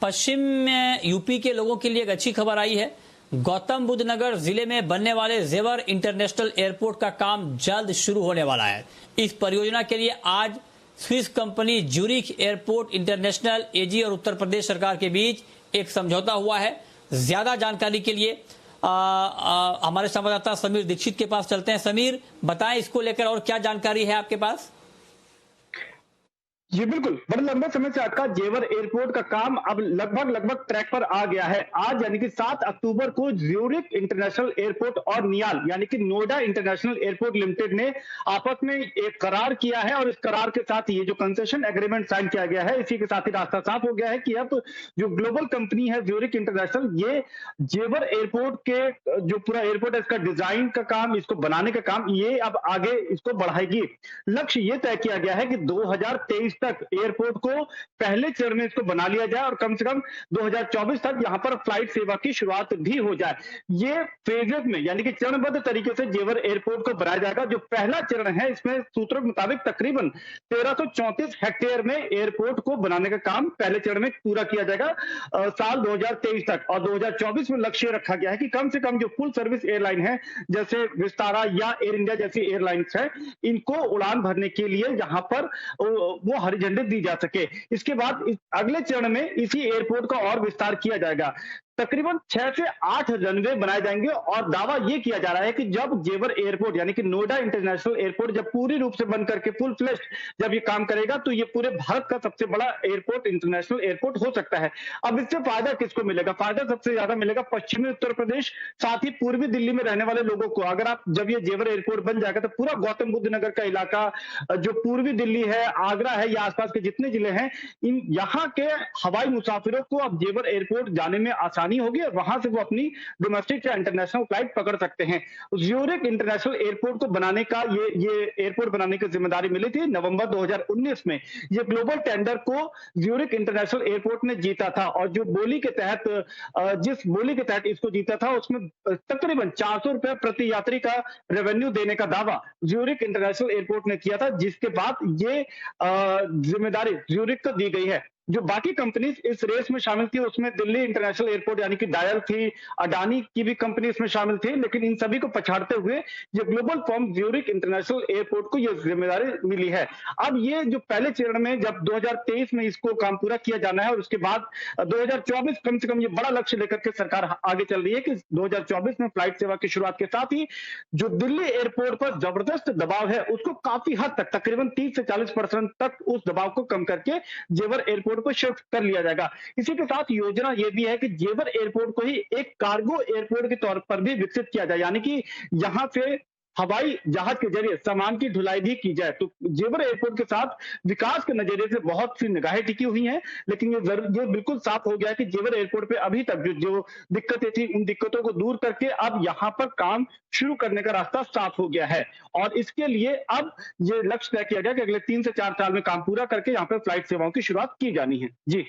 पश्चिम में यूपी के लोगों के लिए एक अच्छी खबर आई है। गौतम बुद्ध नगर जिले में बनने वाले जेवर इंटरनेशनल एयरपोर्ट का काम जल्द शुरू होने वाला है। इस परियोजना के लिए आज Swiss company Zurich airport international AG और उत्तर प्रदेश सरकार के बीच एक समझौता हुआ है। ज्यादा जानकारी के लिए हमारे संवाददाता समीर दीक्षित के पास चलते हैं। समीर, बताएं इसको लेकर और क्या जानकारी है आपके पास? जी बिल्कुल, बड़े लंबे समय से अटका जेवर एयरपोर्ट का काम अब लगभग ट्रैक पर आ गया है। आज यानी कि 7 अक्टूबर को ज्यूरिख इंटरनेशनल एयरपोर्ट और नियाल यानी कि नोएडा इंटरनेशनल एयरपोर्ट लिमिटेड ने आपस में एक करार किया है और इस करार के साथ ये जो कंसेशन एग्रीमेंट साइन किया गया है, इसी के साथ ही रास्ता साफ हो गया है कि अब जो ग्लोबल कंपनी है ज्यूरिख इंटरनेशनल, ये जेवर एयरपोर्ट के जो पूरा एयरपोर्ट है इसका डिजाइन का काम, इसको बनाने का काम, ये अब आगे इसको बढ़ाएगी। लक्ष्य ये तय किया गया है कि 2023 तक एयरपोर्ट को पहले चरण में इसको बना लिया जाए और कम से कम 2024 तक यहां पर फ्लाइट सेवा की शुरुआत भी हो जाए। ये फेजेस में यानी कि चरणबद्ध तरीके से जेवर एयरपोर्ट को बनाया जाएगा। जो पहला चरण है इसमें सूत्रों के मुताबिक तकरीबन 1334 हेक्टेयर में एयरपोर्ट को बनाने का काम पहले चरण में पूरा किया जाएगा साल 2023 तक, और 2024 में लक्ष्य रखा गया है कि कम से कम जो फुल सर्विस एयरलाइन है जैसे विस्तारा या एयर इंडिया जैसी एयरलाइंस है, इनको उड़ान भरने के लिए यहां पर वो हरी झंडी दी जा सके। इसके बाद अगले चरण में इसी एयरपोर्ट का और विस्तार किया जाएगा। तकरीबन 6 से 8 रनवे बनाए जाएंगे और दावा यह किया जा रहा है कि जब जेवर एयरपोर्ट यानी कि नोएडा इंटरनेशनल एयरपोर्ट जब पूरी रूप से बन करके फुल फ्लेश्ड जब ये काम करेगा तो ये पूरे भारत का सबसे बड़ा एयरपोर्ट इंटरनेशनल एयरपोर्ट हो सकता है। अब इससे फायदा किसको मिलेगा? फायदा सबसे ज्यादा मिलेगा पश्चिमी उत्तर प्रदेश, साथ ही पूर्वी दिल्ली में रहने वाले लोगों को। अगर आप जब ये जेवर एयरपोर्ट बन जाएगा तो पूरा गौतम बुद्ध नगर का इलाका, जो पूर्वी दिल्ली है, आगरा है या आसपास के जितने जिले हैं, इन यहाँ के हवाई मुसाफिरों को अब जेवर एयरपोर्ट जाने में आसानी होगी और वहां से वो अपनी डोमेस्टिक या इंटरनेशनल फ्लाइट पकड़ सकते हैं। ज्यूरिख इंटरनेशनल एयरपोर्ट को बनाने का ये एयरपोर्ट बनाने की जिम्मेदारी मिली थी नवंबर 2019 में। ये ग्लोबल टेंडर को ज्यूरिख इंटरनेशनल एयरपोर्ट ने जीता था और जो बोली के तहत जिस बोली के तहत इसको जीता था उसमें तकरीबन 400 रुपए प्रति यात्री का रेवेन्यू देने का दावा ज्यूरिख इंटरनेशनल एयरपोर्ट ने किया था, जिसके बाद ये जिम्मेदारी ज्यूरिख को दी गई है। जो बाकी कंपनीज इस रेस में शामिल थी उसमें दिल्ली इंटरनेशनल एयरपोर्ट यानी कि डायल थी, अडानी की भी कंपनी इसमें शामिल थी, लेकिन इन सभी को पछाड़ते हुए ये global firm Zurich international airport को ये जिम्मेदारी मिली है। अब ये जो पहले चरण में जब 2023 में इसको काम पूरा किया जाना है और उसके बाद 2024 कम से कम ये बड़ा लक्ष्य लेकर के सरकार आगे चल रही है कि 2024 में फ्लाइट सेवा की शुरुआत के साथ ही जो दिल्ली एयरपोर्ट पर जबरदस्त दबाव है उसको काफी हद तक तकरीबन 30 से 40% तक उस दबाव को कम करके जेवर एयरपोर्ट को शिफ्ट कर लिया जाएगा। इसी के साथ योजना यह भी है कि जेवर एयरपोर्ट को ही एक कार्गो एयरपोर्ट के तौर पर भी विकसित किया जाए, यानी कि यहां से हवाई जहाज के जरिए सामान की ढुलाई भी की जाए। तो जेवर एयरपोर्ट के साथ विकास के नजरिए से बहुत सी निगाहें टिकी हुई हैं, लेकिन ये बिल्कुल साफ हो गया कि जेवर एयरपोर्ट पे अभी तक जो दिक्कतें थी उन दिक्कतों को दूर करके अब यहां पर काम शुरू करने का रास्ता साफ हो गया है और इसके लिए अब ये लक्ष्य तय किया गया कि अगले 3 से 4 साल में काम पूरा करके यहाँ पे फ्लाइट सेवाओं की शुरुआत की जानी है। जी।